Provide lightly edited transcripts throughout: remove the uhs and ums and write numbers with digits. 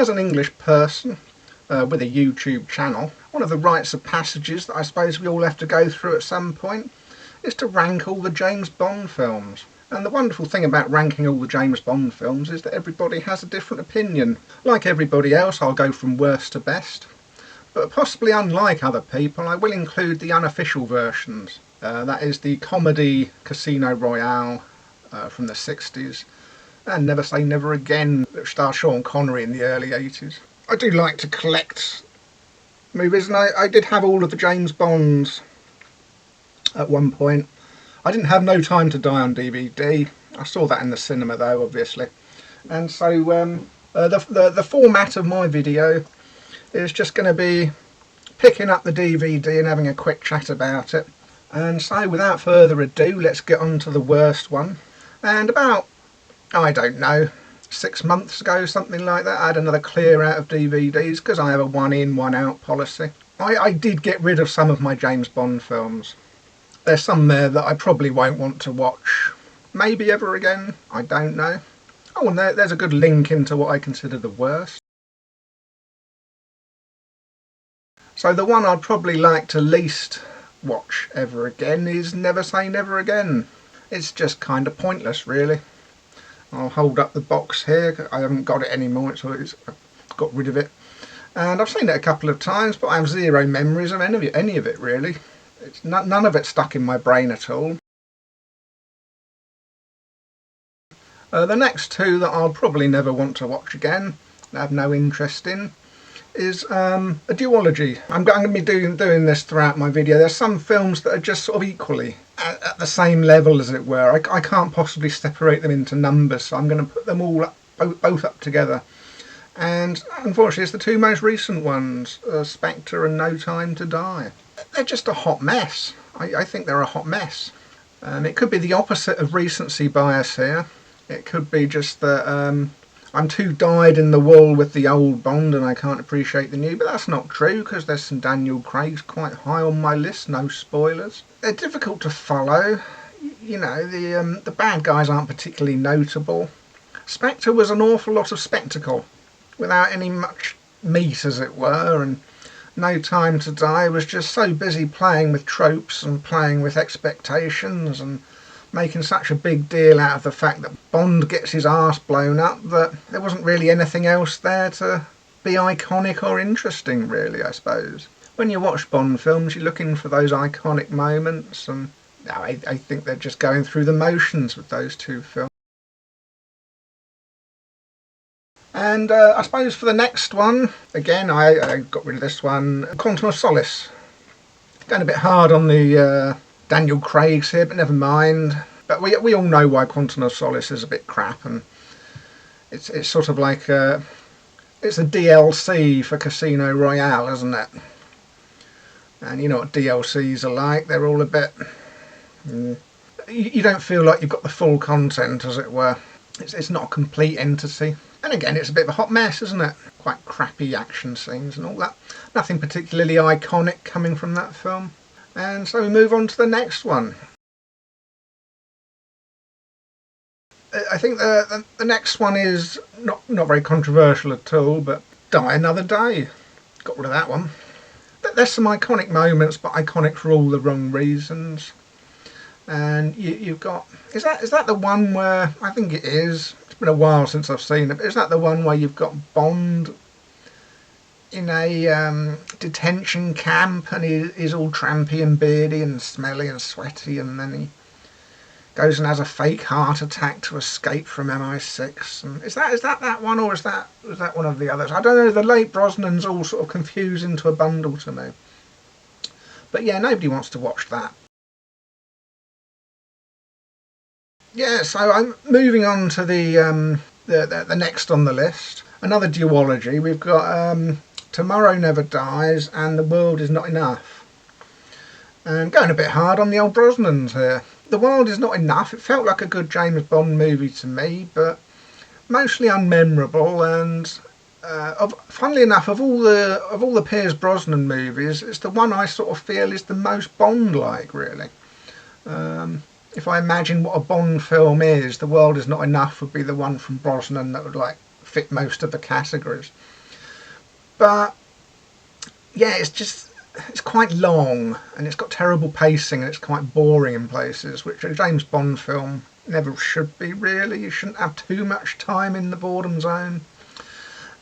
As an English person with a YouTube channel, one of the rites of passages that I suppose we all have to go through at some point is to rank all the James Bond films. And the wonderful thing about ranking all the James Bond films is that everybody has a different opinion. Like everybody else, I'll go from worst to best. But possibly unlike other people, I will include the unofficial versions. That is the comedy Casino Royale from the 60s, and Never Say Never Again, which starred Sean Connery in the early 80s. I do like to collect movies, and I did have all of the James Bonds at one point. I didn't have No Time to Die on DVD. I saw that in the cinema though, obviously. And so the format of my video is just going to be picking up the DVD and having a quick chat about it. And so without further ado, let's get on to the worst one. And about, I don't know, 6 months ago, something like that, I had another clear out of DVDs because I have a one in, one out policy. I did get rid of some of my James Bond films. There's some there that I probably won't want to watch, maybe ever again, I don't know. Oh, and there's a good link into what I consider the worst. So the one I'd probably like to least watch ever again is Never Say Never Again. It's just kind of pointless, really. I'll hold up the box here. I haven't got it anymore, so I've got rid of it. And I've seen it a couple of times, but I have zero memories of any of it, really. None of it stuck in my brain at all. The next two that I'll probably never want to watch again, I have no interest in, is a duology. I'm going to be doing this throughout my video. There's some films that are just sort of equally at the same level, as it were. I can't possibly separate them into numbers, so I'm going to put them all up, both up together. And unfortunately it's the two most recent ones, Spectre and No Time to Die. They're just a hot mess. I think they're a hot mess. It could be the opposite of recency bias here. It could be just that I'm too dyed in the wool with the old Bond and I can't appreciate the new, but that's not true because there's some Daniel Craig's quite high on my list, no spoilers. They're difficult to follow. You know, the bad guys aren't particularly notable. Spectre was an awful lot of spectacle without any much meat, as it were, and No Time to Die was just so busy playing with tropes and playing with expectations and making such a big deal out of the fact that Bond gets his arse blown up that there wasn't really anything else there to be iconic or interesting, really, I suppose. When you watch Bond films, you're looking for those iconic moments, and I think they're just going through the motions with those two films. And I suppose for the next one, again, I got rid of this one, Quantum of Solace. Going a bit hard on the Daniel Craig's here, but never mind. But we all know why Quantum of Solace is a bit crap, and it's sort of like it's a DLC for Casino Royale, isn't it? And you know what DLCs are like, they're all a bit... You don't feel like you've got the full content, as it were. It's not a complete entity. And again, it's a bit of a hot mess, isn't it? Quite crappy action scenes and all that. Nothing particularly iconic coming from that film. And so we move on to the next one. I think the next one is not very controversial at all, but Die Another Day. Got rid of that one. There's some iconic moments, but iconic for all the wrong reasons. And you've got... Is that the one where... I think it is. It's been a while since I've seen it. But is that the one where you've got Bond in a detention camp and he's all trampy and beardy and smelly and sweaty, and then he goes and has a fake heart attack to escape from MI6? And is that one, or is that one of the others? I don't know. The late Brosnan's all sort of confused into a bundle to me. But yeah, nobody wants to watch that. Yeah, so I'm moving on to the next on the list. Another duology. We've got Tomorrow Never Dies and The World Is Not Enough. And going a bit hard on the old Brosnans here. The World Is Not Enough. It felt like a good James Bond movie to me, but mostly unmemorable. And funnily enough, of all the Pierce Brosnan movies, it's the one I sort of feel is the most Bond-like, really. If I imagine what a Bond film is, The World Is Not Enough would be the one from Brosnan that would like fit most of the categories. But yeah, it's quite long, and it's got terrible pacing, and it's quite boring in places, which a James Bond film never should be, really. You shouldn't have too much time in the boredom zone.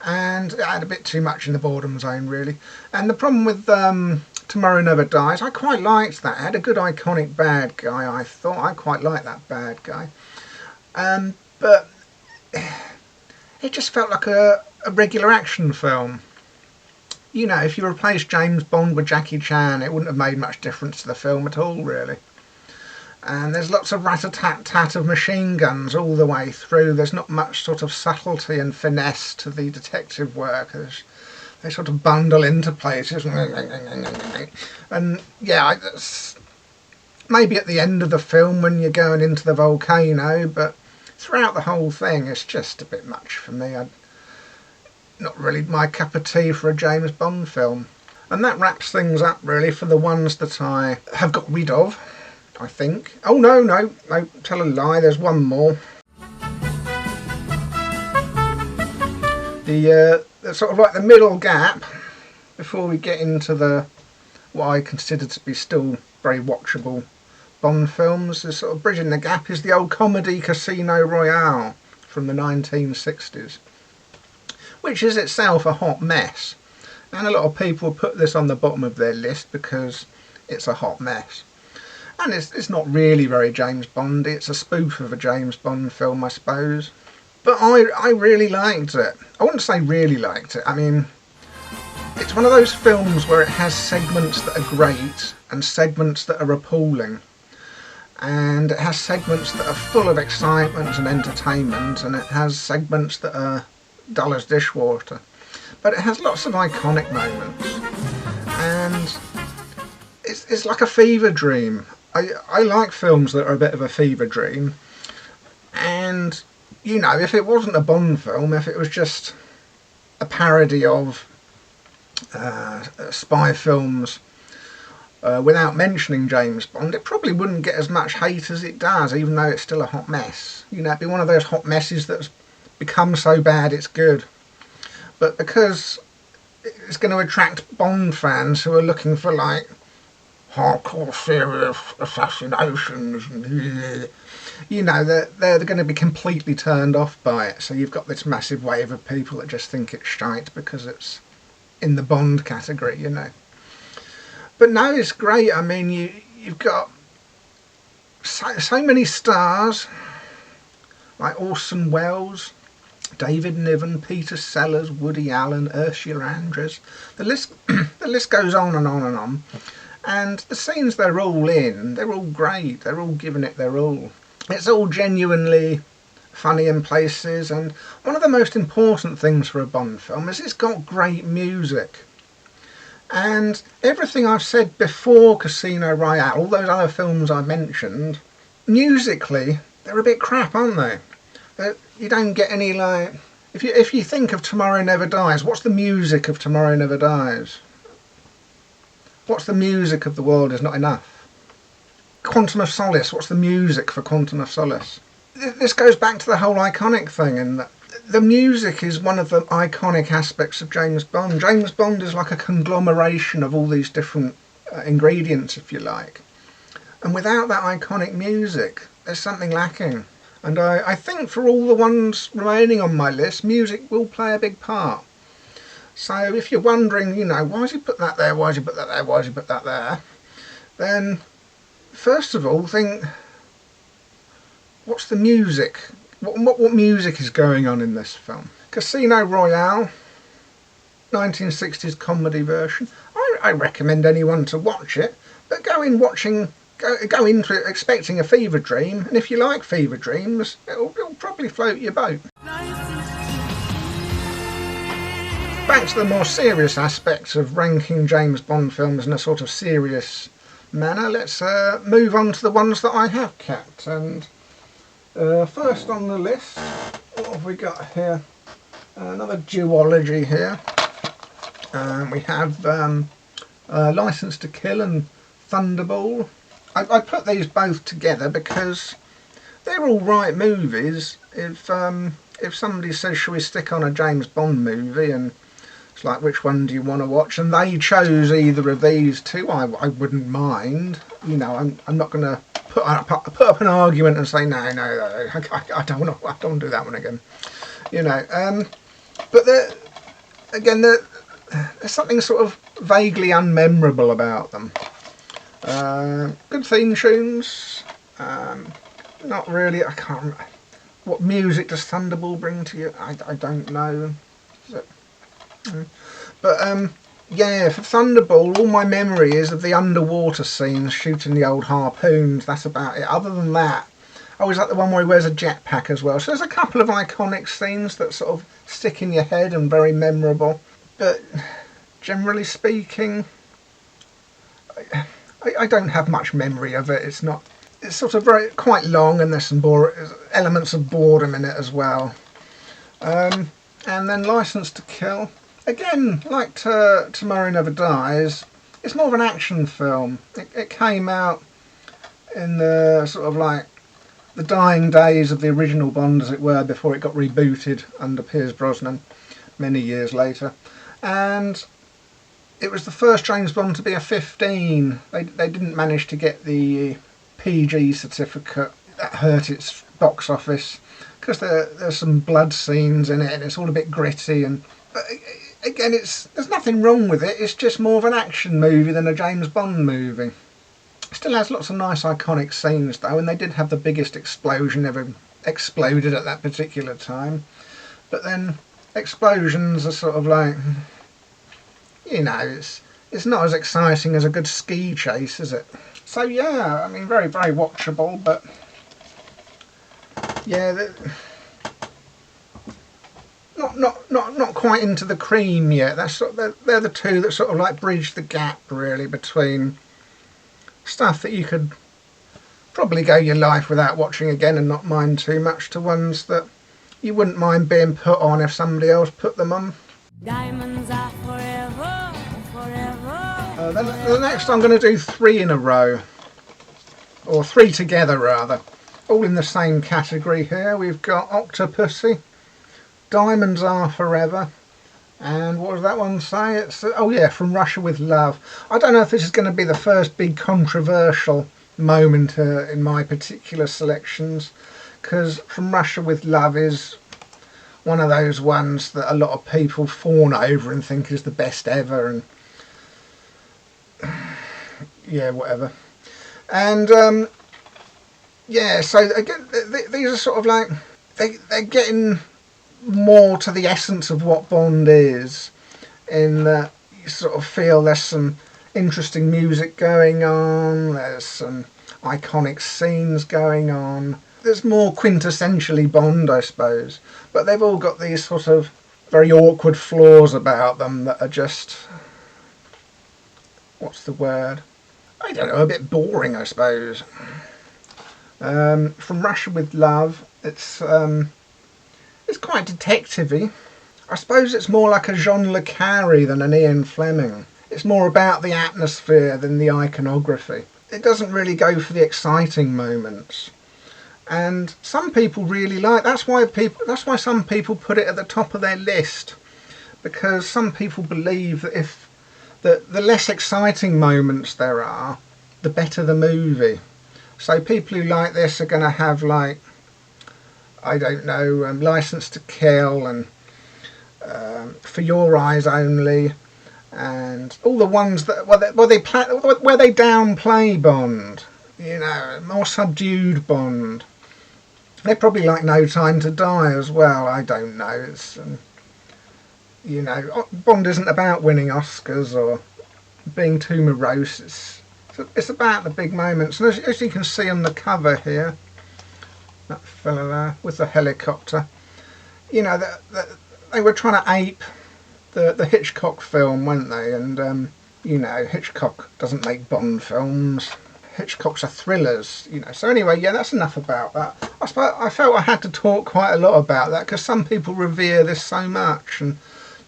And it had a bit too much in the boredom zone, really. And the problem with Tomorrow Never Dies, I quite liked that. It had a good iconic bad guy, I thought. I quite liked that bad guy. But it just felt like a regular action film. You know, if you replaced James Bond with Jackie Chan, it wouldn't have made much difference to the film at all, really. And there's lots of rat-a-tat-tat of machine guns all the way through. There's not much sort of subtlety and finesse to the detective work. They sort of bundle into places. And yeah, maybe at the end of the film when you're going into the volcano, but throughout the whole thing it's just a bit much for me. Not really my cup of tea for a James Bond film. And that wraps things up, really, for the ones that I have got rid of, I think. Oh, no, tell a lie, there's one more. The sort of like the middle gap before we get into what I consider to be still very watchable Bond films. The sort of bridging the gap is the old comedy Casino Royale from the 1960s, which is itself a hot mess. And a lot of people put this on the bottom of their list because it's a hot mess. And it's not really very James Bondy. It's a spoof of a James Bond film, I suppose. But I really liked it. I wouldn't say really liked it. I mean, it's one of those films where it has segments that are great and segments that are appalling. And it has segments that are full of excitement and entertainment, and it has segments that are dull as dishwater. But it has lots of iconic moments, and it's like a fever dream. I like films that are a bit of a fever dream, and you know, if it wasn't a Bond film, if it was just a parody of spy films without mentioning James Bond, it probably wouldn't get as much hate as it does, even though it's still a hot mess. You know, it'd be one of those hot messes that's become so bad it's good. But because it's going to attract Bond fans who are looking for like hardcore serious assassinations, you know, they're going to be completely turned off by it. So you've got this massive wave of people that just think it's shite because it's in the Bond category, you know. But no, it's great. I mean, you've got so many stars like Orson Welles, David Niven, Peter Sellers, Woody Allen, Ursula Andress. The list goes on and on and on. And the scenes they're all in, they're all great. They're all giving it their all. It's all genuinely funny in places. And one of the most important things for a Bond film is it's got great music. And everything I've said before Casino Royale, all those other films I mentioned, musically, they're a bit crap, aren't they? You don't get any, like... If you think of Tomorrow Never Dies, what's the music of Tomorrow Never Dies? What's the music of The World Is Not Enough? Quantum of Solace, what's the music for Quantum of Solace? This goes back to the whole iconic thing, and the music is one of the iconic aspects of James Bond. James Bond is like a conglomeration of all these different ingredients, if you like. And without that iconic music, there's something lacking. And I think for all the ones remaining on my list, music will play a big part. So if you're wondering, you know, why has he put that there, why has he put that there, why has he put that there, then first of all think, what's the music? What music is going on in this film? Casino Royale, 1960s comedy version. I recommend anyone to watch it, but go into it expecting a fever dream, and if you like fever dreams, it'll probably float your boat. Back to the more serious aspects of ranking James Bond films in a sort of serious manner, let's move on to the ones that I have kept. And first on the list, what have we got here? Another duology here. We have Licence to Kill and Thunderball. I put these both together because they're all right movies. If if somebody says, shall we stick on a James Bond movie, and it's like, which one do you want to watch, and they chose either of these two, I wouldn't mind. You know, I'm not going to put up an argument and say, no, I don't want to do that one again. You know, but again, there's something sort of vaguely unmemorable about them. Good theme tunes. Not really. I can't remember. What music does Thunderball bring to you? I don't know. But yeah, for Thunderball, all my memory is of the underwater scenes, shooting the old harpoons. That's about it. Other than that, I always like the one where he wears a jetpack as well. So there's a couple of iconic scenes that sort of stick in your head and very memorable. But generally speaking, I don't have much memory of it. It's sort of quite long, and there's some elements of boredom in it as well. And then Licence to Kill. Again, like Tomorrow Never Dies, it's more of an action film. It came out in the sort of like the dying days of the original Bond, as it were, before it got rebooted under Pierce Brosnan many years later. And it was the first James Bond to be a 15. They didn't manage to get the PG certificate. That hurt its box office because there's some blood scenes in it, and it's all a bit gritty. And but again, there's nothing wrong with it. It's just more of an action movie than a James Bond movie. It still has lots of nice iconic scenes though, and they did have the biggest explosion ever exploded at that particular time. But then explosions are sort of like, you know, it's not as exciting as a good ski chase, is it? So yeah, I mean, very, very watchable, but yeah, not quite into the cream yet. They're the two that sort of like bridge the gap really between stuff that you could probably go your life without watching again and not mind too much, to ones that you wouldn't mind being put on if somebody else put them on. Diamonds are forever, forever. Then the next I'm going to do 3 in a row, or 3 together rather, all in the same category here. We've got Octopussy, Diamonds Are Forever, and what does that one say? It's, oh yeah, From Russia With Love. I don't know if this is going to be the first big controversial moment in my particular selections, because From Russia With Love is one of those ones that a lot of people fawn over and think is the best ever, and yeah, whatever. And yeah, so again, these are sort of like, they're getting more to the essence of what Bond is, in that you sort of feel there's some interesting music going on, there's some iconic scenes going on, there's more quintessentially Bond, I suppose, but they've all got these sort of very awkward flaws about them that are just, what's the word? I don't know, a bit boring, I suppose. From Russia With Love, it's quite detective-y. I suppose it's more like a Jean Le Carré than an Ian Fleming. It's more about the atmosphere than the iconography. It doesn't really go for the exciting moments. And some people really like, that's why some people put it at the top of their list, because some people believe that if the less exciting moments there are, the better the movie. So people who like this are going to have, like, I don't know, Licence to Kill and For Your Eyes Only, and all the ones that where they downplay Bond, you know, more subdued Bond. They probably like No Time to Die as well. I don't know. It's you know, Bond isn't about winning Oscars or being too morose. It's about the big moments. And as you can see on the cover here, that fella there with the helicopter, you know, they were trying to ape the Hitchcock film, weren't they? And you know, Hitchcock doesn't make Bond films. Hitchcock's are thrillers, you know. So anyway, yeah, that's enough about that. I felt I had to talk quite a lot about that because some people revere this so much, and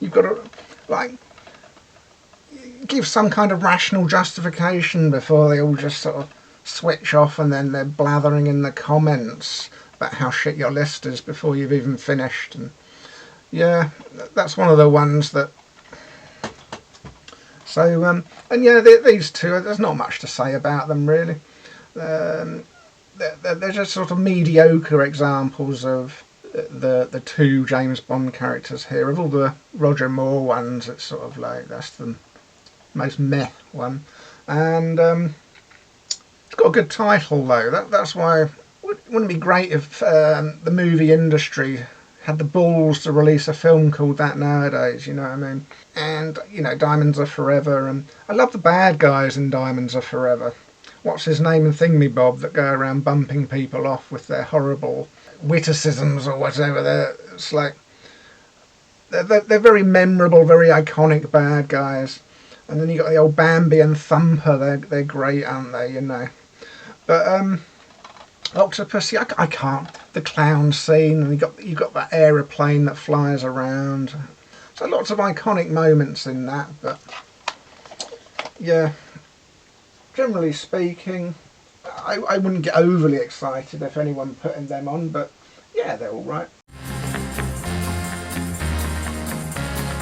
you've got to, like, give some kind of rational justification before they all just sort of switch off and then they're blathering in the comments about how shit your list is before you've even finished. And yeah, that's one of the ones that. So and yeah, these two, there's not much to say about them really. They're just sort of mediocre examples of the two James Bond characters here. Of all the Roger Moore ones, it's sort of like that's the most meh one. And it's got a good title though. That's why wouldn't it be great if the movie industry had the balls to release a film called that nowadays, you know what I mean? And, you know, Diamonds Are Forever, and I love the bad guys in Diamonds Are Forever. What's his name and Thingy-Bob that go around bumping people off with their horrible witticisms or whatever. It's like, they're very memorable, very iconic bad guys. And then you got the old Bambi and Thumper, they're great, aren't they, you know? But, Octopussy, I can't. The clown scene, and you got that aeroplane that flies around. So lots of iconic moments in that, but yeah, generally speaking, I wouldn't get overly excited if anyone putting them on, but yeah, they're all right.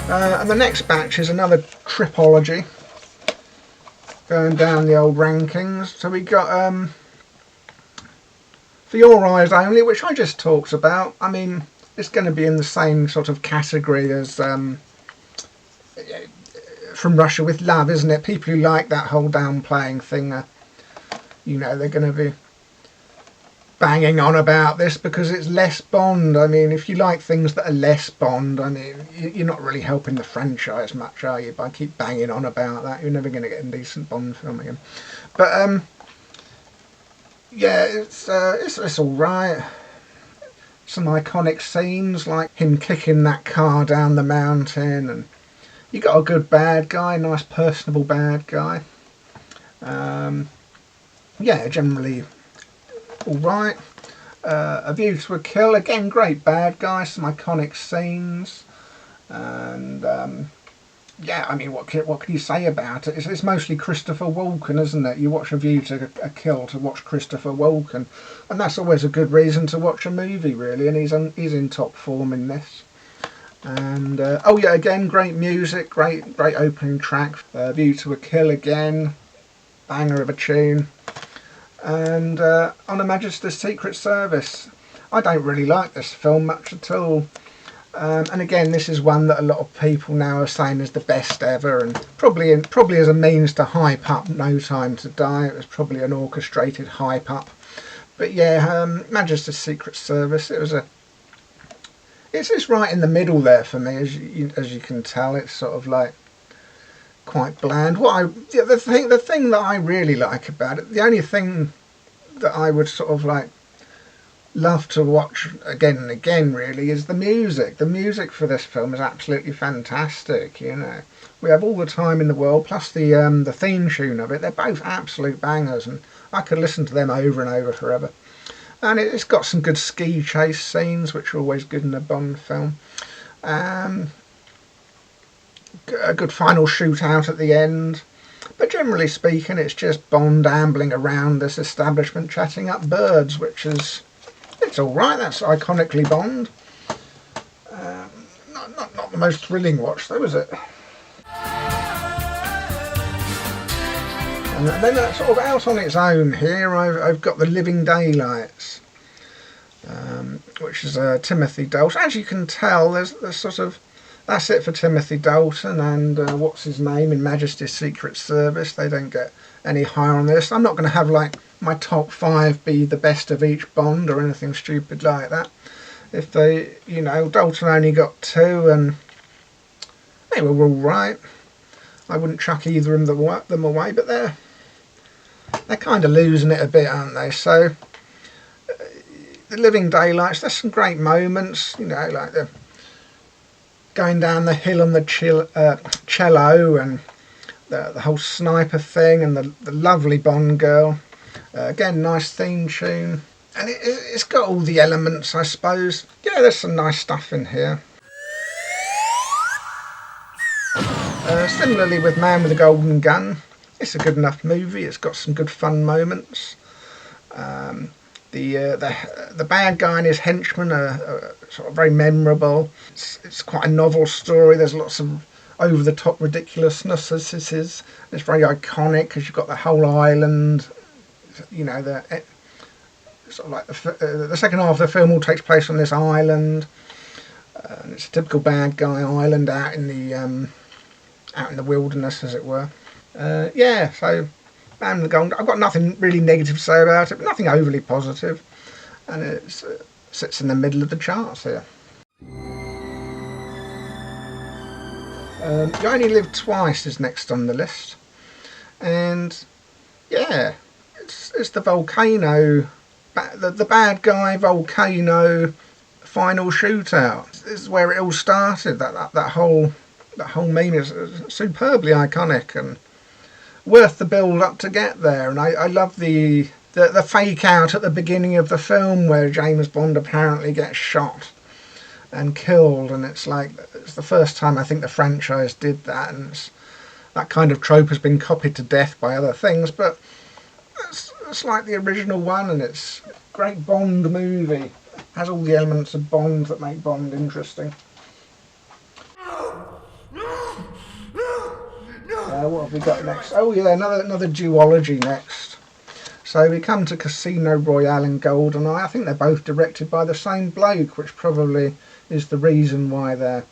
And the next batch is another tripology, going down the old rankings. So we got For Your Eyes Only, which I just talked about. I mean, it's going to be in the same sort of category as From Russia with Love, isn't it? People who like that whole downplaying thing, you know, they're going to be banging on about this because it's less Bond. I mean, if you like things that are less Bond, I mean, you're not really helping the franchise much, are you? By keep banging on about that, you're never going to get a decent Bond film again. But yeah, it's all right. Some iconic scenes like him kicking that car down the mountain, and you got a good bad guy, nice personable bad guy. Yeah, generally all right. A View to a Kill, again, great bad guy, some iconic scenes, and yeah, I mean, what can you say about it? It's mostly Christopher Walken, isn't it? You watch A View to a Kill to watch Christopher Walken, and that's always a good reason to watch a movie, really. And he's in top form in this. And oh yeah, again, great music, great opening track. View to a Kill again, banger of a tune. And On Her Majesty's Secret Service. I don't really like this film much at all. And again, this is one that a lot of people now are saying is the best ever, and probably as a means to hype up No Time to Die. It was probably an orchestrated hype up. But yeah, Majesty's Secret Service. It's right in the middle there for me, as you can tell. It's sort of like quite bland. The thing that I really like about it, the only thing that I would sort of like love to watch again and again really is the music. The music for this film is absolutely fantastic, you know. We have all the time in the world, plus the theme tune of it. They're both absolute bangers, and I could listen to them over and over forever. And it's got some good ski chase scenes, which are always good in a Bond film. A good final shootout at the end. But generally speaking, it's just Bond ambling around this establishment chatting up birds, which is... it's all right. That's iconically Bond. Not the most thrilling watch, though, is it? And then that's sort of out on its own here. I've got The Living Daylights, which is Timothy Dalton. As you can tell, there's sort of... that's it for Timothy Dalton and what's his name in Majesty's Secret Service. They don't get any higher on this. I'm not going to have like my top 5 be the best of each Bond or anything stupid like that. If they, you know, Dalton only got 2 and they were all right. I wouldn't chuck either of them away, but they're kind of losing it a bit, aren't they? So The Living Daylights, there's some great moments, you know, like the going down the hill on the cello, and the whole sniper thing, and the lovely Bond girl. Again, nice theme tune, and it's got all the elements, I suppose. Yeah, there's some nice stuff in here. Similarly with Man with a Golden Gun, it's a good enough movie. It's got some good fun moments. The bad guy and his henchmen are sort of very memorable. It's quite a novel story. There's lots of over the top ridiculousness. It's very iconic because you've got the whole island. You know, sort of like the second half of the film all takes place on this island. And it's a typical bad guy island out in the wilderness, as it were. Yeah, so Band of the Golden. I've got nothing really negative to say about it, but nothing overly positive, and it sits in the middle of the charts here. You Only Live Twice is next on the list, and yeah, it's the volcano, the bad guy volcano final shootout. This is where it all started. That whole meme is superbly iconic and worth the build up to get there. And I love the fake out at the beginning of the film where James Bond apparently gets shot and killed, and it's the first time I think the franchise did that, and that kind of trope has been copied to death by other things, but it's like the original one, and it's a great Bond movie. Has all the elements of Bond that make Bond interesting. What have we got next? Oh yeah, another duology next. So we come to Casino Royale and GoldenEye. I think they're both directed by the same bloke, which probably is the reason why they're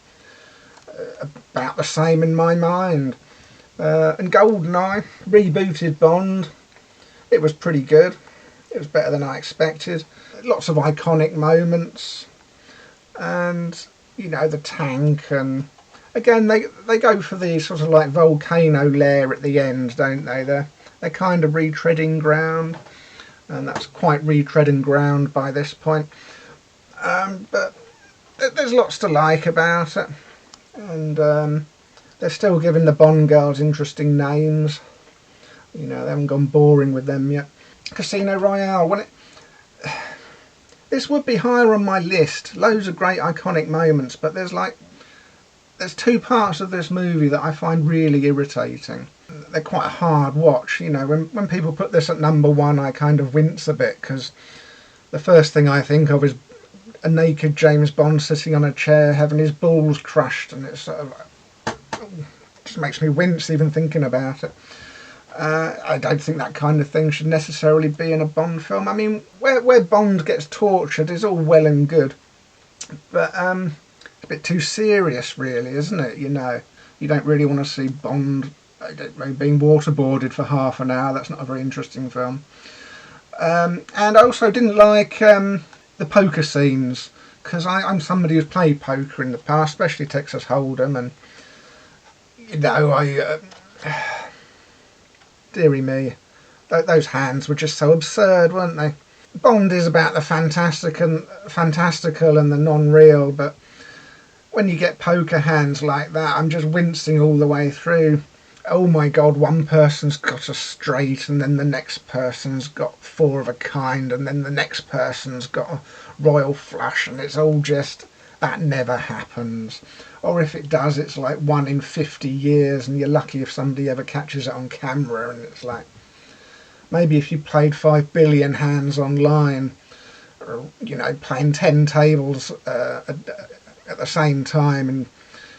about the same in my mind. And GoldenEye, rebooted Bond. It was pretty good. It was better than I expected. Lots of iconic moments, and you know, the tank, and again they go for the sort of like volcano lair at the end, don't they? They're kind of retreading ground, and that's quite retreading ground by this point. But there's lots to like about it, and they're still giving the Bond girls interesting names. You know, they haven't gone boring with them yet. Casino Royale, this would be higher on my list. Loads of great iconic moments, but there's two parts of this movie that I find really irritating. They're quite a hard watch. You know, when people put this at number one, I kind of wince a bit, because the first thing I think of is a naked James Bond sitting on a chair having his balls crushed, and it's sort of just makes me wince even thinking about it. I don't think that kind of thing should necessarily be in a Bond film. I mean, where Bond gets tortured is all well and good, but it's a bit too serious, really, isn't it? You know, you don't really want to see Bond being waterboarded for half an hour. That's not a very interesting film. And I also didn't like the poker scenes, because I'm somebody who's played poker in the past, especially Texas Hold'em, and you know, dearie me, those hands were just so absurd, weren't they? Bond is about the fantastical and the non-real, but when you get poker hands like that, I'm just wincing all the way through. Oh my god, one person's got a straight, and then the next person's got four of a kind, and then the next person's got a royal flush, and it's all just, that never happens. Or if it does, it's like 1 in 50 years, and you're lucky if somebody ever catches it on camera. And it's like, maybe if you played 5 billion hands online, or, you know, playing 10 tables at the same time, and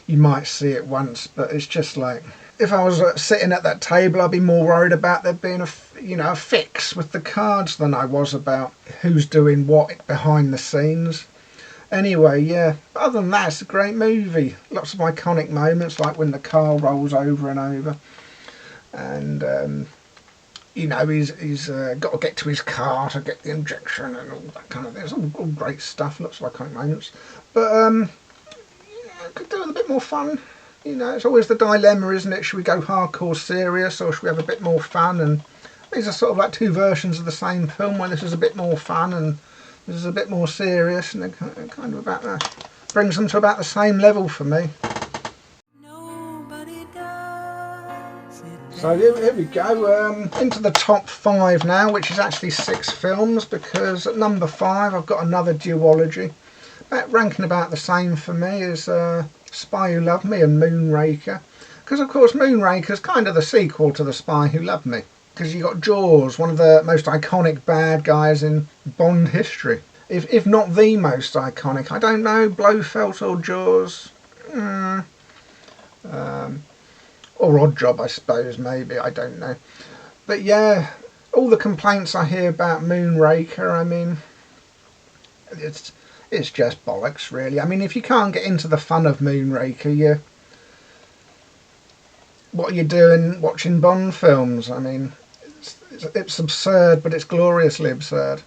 you might see it once. But it's just like, if I was sitting at that table, I'd be more worried about there being a fix with the cards than I was about who's doing what behind the scenes. Anyway, yeah, other than that, it's a great movie. Lots of iconic moments, like when the car rolls over and over, and you know, he's got to get to his car to get the injection and all that kind of thing. It's all great stuff. Lots of iconic moments, but yeah, could do with a bit more fun. You know, it's always the dilemma, isn't it? Should we go hardcore serious, or should we have a bit more fun? And these are sort of like two versions of the same film, where this is a bit more fun and this is a bit more serious, and they're kind of about that. Brings them to about the same level for me. So here we go, into the top 5 now, which is actually 6 films, because at number 5 I've got another duology. Ranking about the same for me as Spy Who Loved Me and Moonraker. Because of course Moonraker's kind of the sequel to The Spy Who Loved Me. because you got Jaws, one of the most iconic bad guys in Bond history. If not the most iconic, I don't know, Blofeld or Jaws, or Oddjob, I suppose, maybe, I don't know. But yeah, all the complaints I hear about Moonraker, I mean, it's just bollocks, really. I mean, if you can't get into the fun of Moonraker, what are you doing watching Bond films? I mean, it's absurd, but it's gloriously absurd.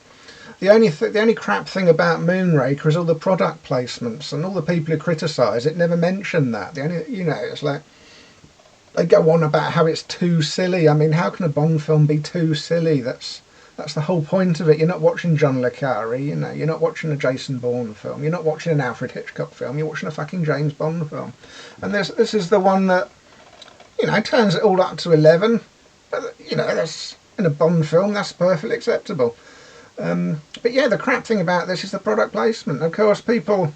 The only crap thing about Moonraker is all the product placements, and all the people who criticise it never mention that. It's like they go on about how it's too silly. I mean, how can a Bond film be too silly? That's the whole point of it. You're not watching John le Carre, you're not watching a Jason Bourne film, you're not watching an Alfred Hitchcock film, you're watching a fucking James Bond film. And this is the one that, turns it all up to 11. But, that's, in a Bond film, that's perfectly acceptable. But yeah, the crap thing about this is the product placement. Of course, people,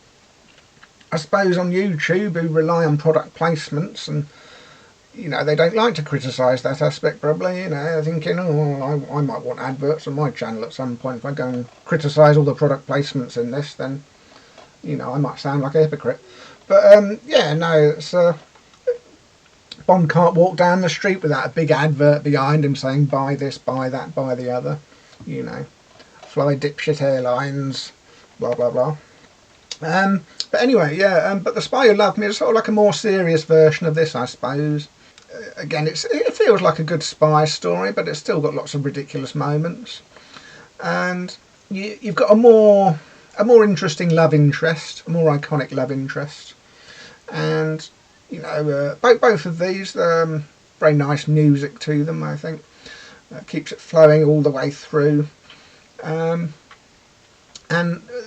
I suppose, on YouTube who rely on product placements, and they don't like to criticise that aspect, probably. They're thinking, I might want adverts on my channel at some point. If I go and criticise all the product placements in this, then I might sound like a hypocrite. But it's Bond can't walk down the street without a big advert behind him saying buy this, buy that, buy the other. Fly dipshit airlines, blah blah blah. But anyway, but The Spy Who Loved Me is sort of like a more serious version of this, I suppose. Again, it feels like a good spy story, but it's still got lots of ridiculous moments. And you've got a more interesting love interest, a more iconic love interest. And both of these, very nice music to them, I think. Keeps it flowing all the way through. And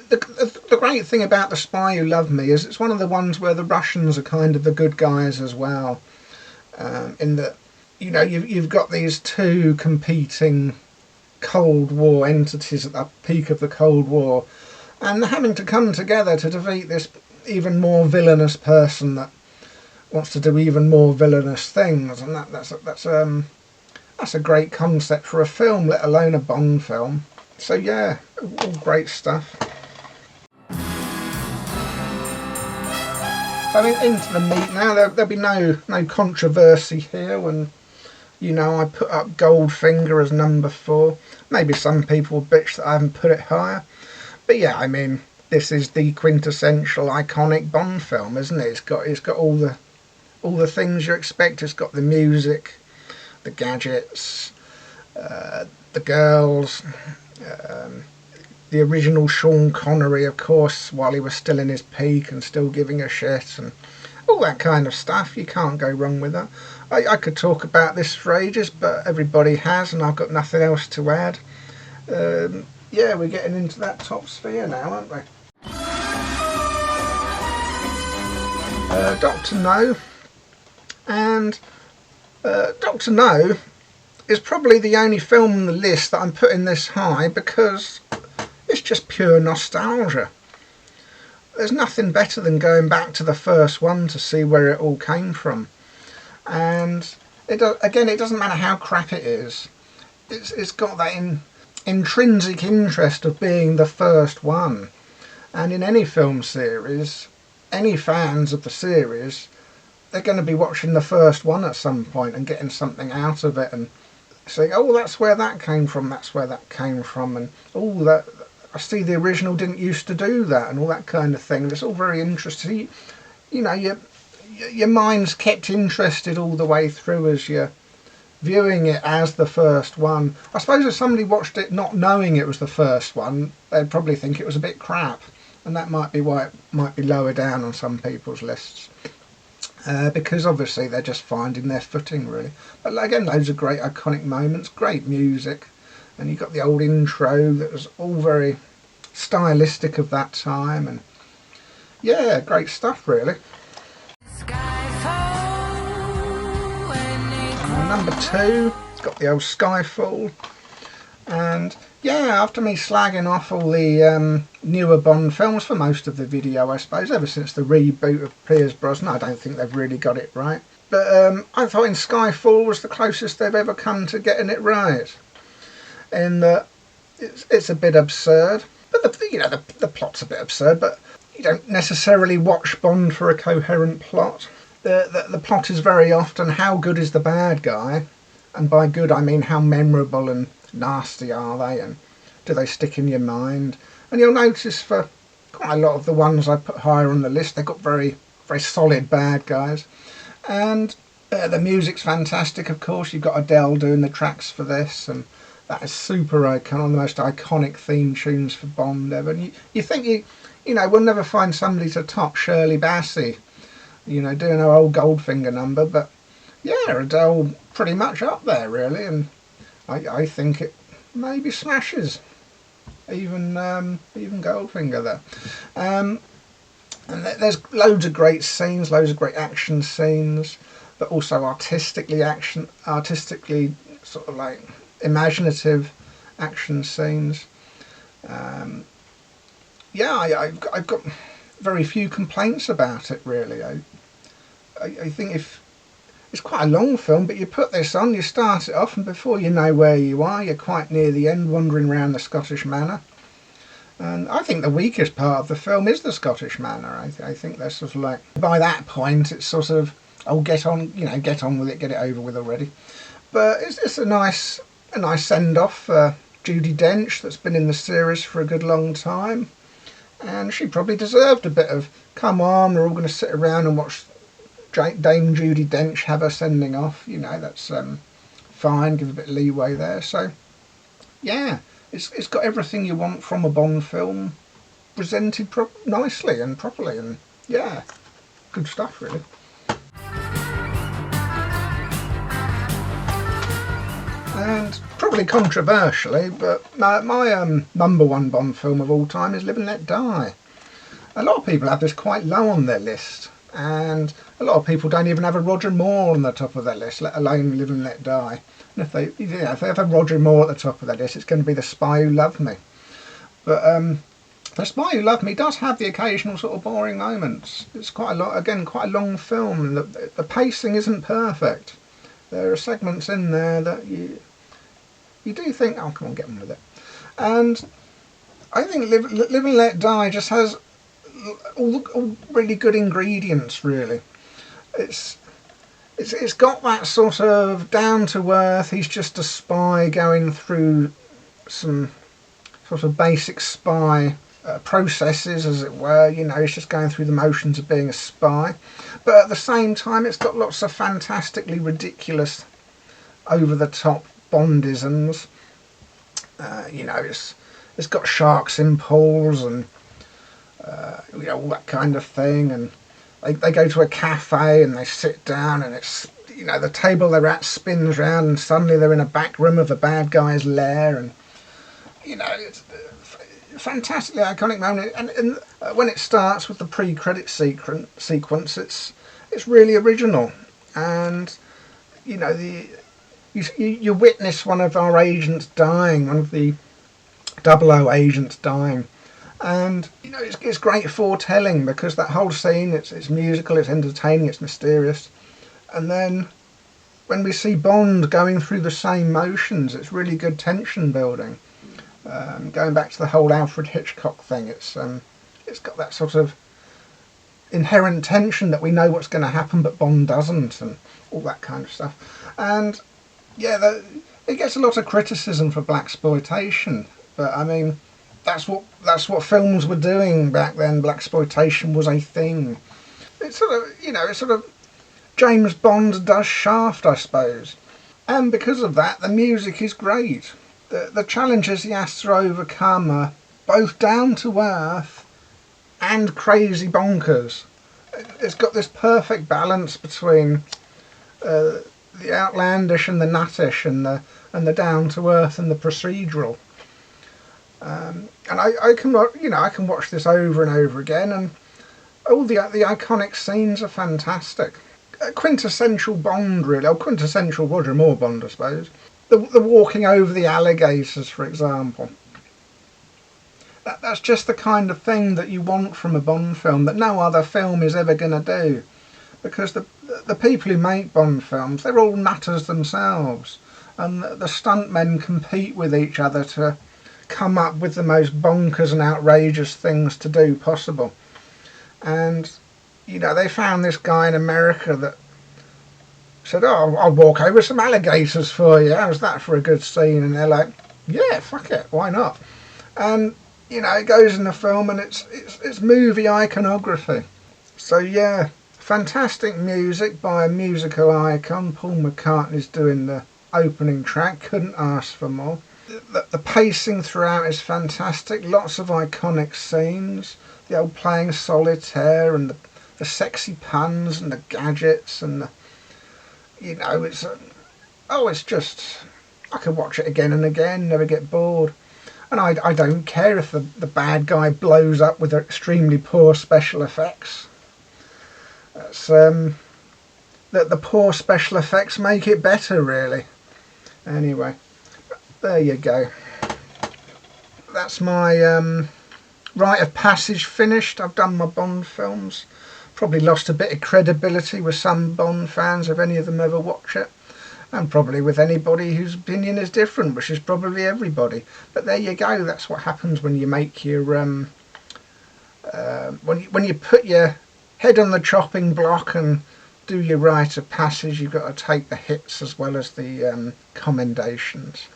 the great thing about The Spy Who Loved Me is it's one of the ones where the Russians are kind of the good guys as well. In that, you've got these two competing Cold War entities at the peak of the Cold War, and they're having to come together to defeat this even more villainous person that wants to do even more villainous things, and that's a great concept for a film, let alone a Bond film. So yeah, all great stuff. So into the meat now. There'll be no controversy here when I put up Goldfinger as number 4. Maybe some people will bitch that I haven't put it higher, but yeah, I mean, this is the quintessential iconic Bond film, isn't it? It's got all the things you expect. It's got the music, the gadgets, the girls, the original Sean Connery, of course, while he was still in his peak and still giving a shit, and all that kind of stuff. You can't go wrong with that. I could talk about this for ages, but everybody has, and I've got nothing else to add. Yeah, we're getting into that top sphere now, aren't we? Dr. No. And Dr. No is probably the only film on the list that I'm putting this high because it's just pure nostalgia. There's nothing better than going back to the first one to see where it all came from. And it doesn't matter how crap it is. It's got that intrinsic interest of being the first one. And in any film series, any fans of the series, they're going to be watching the first one at some point and getting something out of it and saying, oh, that's where that came from, that's where that came from, and oh, that I see the original didn't used to do that, and all that kind of thing. It's all very interesting. Your mind's kept interested all the way through as you're viewing it as the first one. I suppose if somebody watched it not knowing it was the first one, they'd probably think it was a bit crap, and that might be why it might be lower down on some people's lists. Because obviously they're just finding their footing, really. But again, loads of great iconic moments, great music, and you've got the old intro that was all very stylistic of that time, and yeah, great stuff, really. Number 2, it's got the old Skyfall, and yeah, after me slagging off all the newer Bond films for most of the video, I suppose, ever since the reboot of Pierce Brosnan, I don't think they've really got it right. But I thought in Skyfall was the closest they've ever come to getting it right. In that it's a bit absurd, but the plot's a bit absurd. But you don't necessarily watch Bond for a coherent plot. The plot is very often how good is the bad guy, and by good I mean how memorable and nasty are they, and do they stick in your mind. And you'll notice for quite a lot of the ones I put higher on the list, they've got very, very solid bad guys. And the music's fantastic, of course. You've got Adele doing the tracks for this, and that is super iconic, one of the most iconic theme tunes for Bond ever. And you think you know, we'll never find somebody to top Shirley Bassey, you know, doing her old Goldfinger number, but yeah, Adele pretty much up there really, and I think it maybe smashes even Goldfinger there. And there's loads of great scenes, loads of great action scenes, but also artistically sort of like imaginative action scenes. Yeah, I've got very few complaints about it really. I think if it's quite a long film, but you put this on, you start it off, and before you know where you are, you're quite near the end, wandering around the Scottish manor. And I think the weakest part of the film is the Scottish manor. I think they're sort of like, by that point, it's sort of, oh, get on with it, get it over with already. But it's a nice send-off for Judi Dench, that's been in the series for a good long time. And she probably deserved a bit of, come on, we're all going to sit around and watch Dame Judi Dench have her sending off. You know, that's fine, give a bit of leeway there. So, yeah, it's got everything you want from a Bond film, presented nicely and properly, and yeah, good stuff really. And probably controversially, but my number one Bond film of all time is Live and Let Die. A lot of people have this quite low on their list, and a lot of people don't even have a Roger Moore on the top of their list, let alone Live and Let Die. And if they have a Roger Moore at the top of their list, it's going to be The Spy Who Loved Me. But The Spy Who Loved Me does have the occasional sort of boring moments. It's quite a long film, and the pacing isn't perfect. There are segments in there that you do think, oh, come on, get on with it. And I think Live and Let Die just has all really good ingredients, really. It's got that sort of down to earth, he's just a spy going through some sort of basic spy processes, as it were. You know, he's just going through the motions of being a spy. But at the same time, it's got lots of fantastically ridiculous, over-the-top Bondisms. You know, it's got shark symbols and you know, all that kind of thing. And they go to a cafe and they sit down, and it's, you know, the table they're at spins round, and suddenly they're in a back room of a bad guy's lair, and you know, it's a fantastically iconic moment. And when it starts with the pre-credit sequence, it's really original, and you know, you witness one of our agents dying, one of the 00 agents dying. And you know, it's great foretelling, because that whole scene, it's musical, it's entertaining, it's mysterious. And then when we see Bond going through the same motions, it's really good tension building. Going back to the whole Alfred Hitchcock thing, it's got that sort of inherent tension that we know what's going to happen, but Bond doesn't, and all that kind of stuff. And yeah, it gets a lot of criticism for blaxploitation, but I mean, that's what films were doing back then. Blaxploitation was a thing. It's sort of, you know, it's sort of James Bond does Shaft, I suppose. And because of that, the music is great. The challenges he has to overcome are both down to earth and crazy bonkers. It's got this perfect balance between the outlandish and the nuttish, and the down to earth and the procedural. And I can watch this over and over again, and all the iconic scenes are fantastic. Quintessential Bond, really, or quintessential Roger Moore Bond, I suppose. the walking over the alligators, for example. That's just the kind of thing that you want from a Bond film that no other film is ever going to do. Because the people who make Bond films, they're all nutters themselves. And the stuntmen compete with each other to come up with the most bonkers and outrageous things to do possible. And, you know, they found this guy in America that said, oh, I'll walk over some alligators for you. How's that for a good scene? And they're like, yeah, fuck it, why not? And, you know, it goes in the film and it's movie iconography. So, yeah, fantastic music by a musical icon. Paul McCartney's doing the opening track, couldn't ask for more. The pacing throughout is fantastic, lots of iconic scenes, the old playing solitaire and the sexy puns and the gadgets and the, you know, it's just, I could watch it again and again, never get bored. And I don't care if the bad guy blows up with extremely poor special effects. That's, the poor special effects make it better, really. Anyway, there you go. That's my rite of passage finished. I've done my Bond films. Probably lost a bit of credibility with some Bond fans if any of them ever watch it. And probably with anybody whose opinion is different, which is probably everybody. But there you go. That's what happens when you make your when you put your head on the chopping block and do your rite of passage. You've got to take the hits as well as the commendations.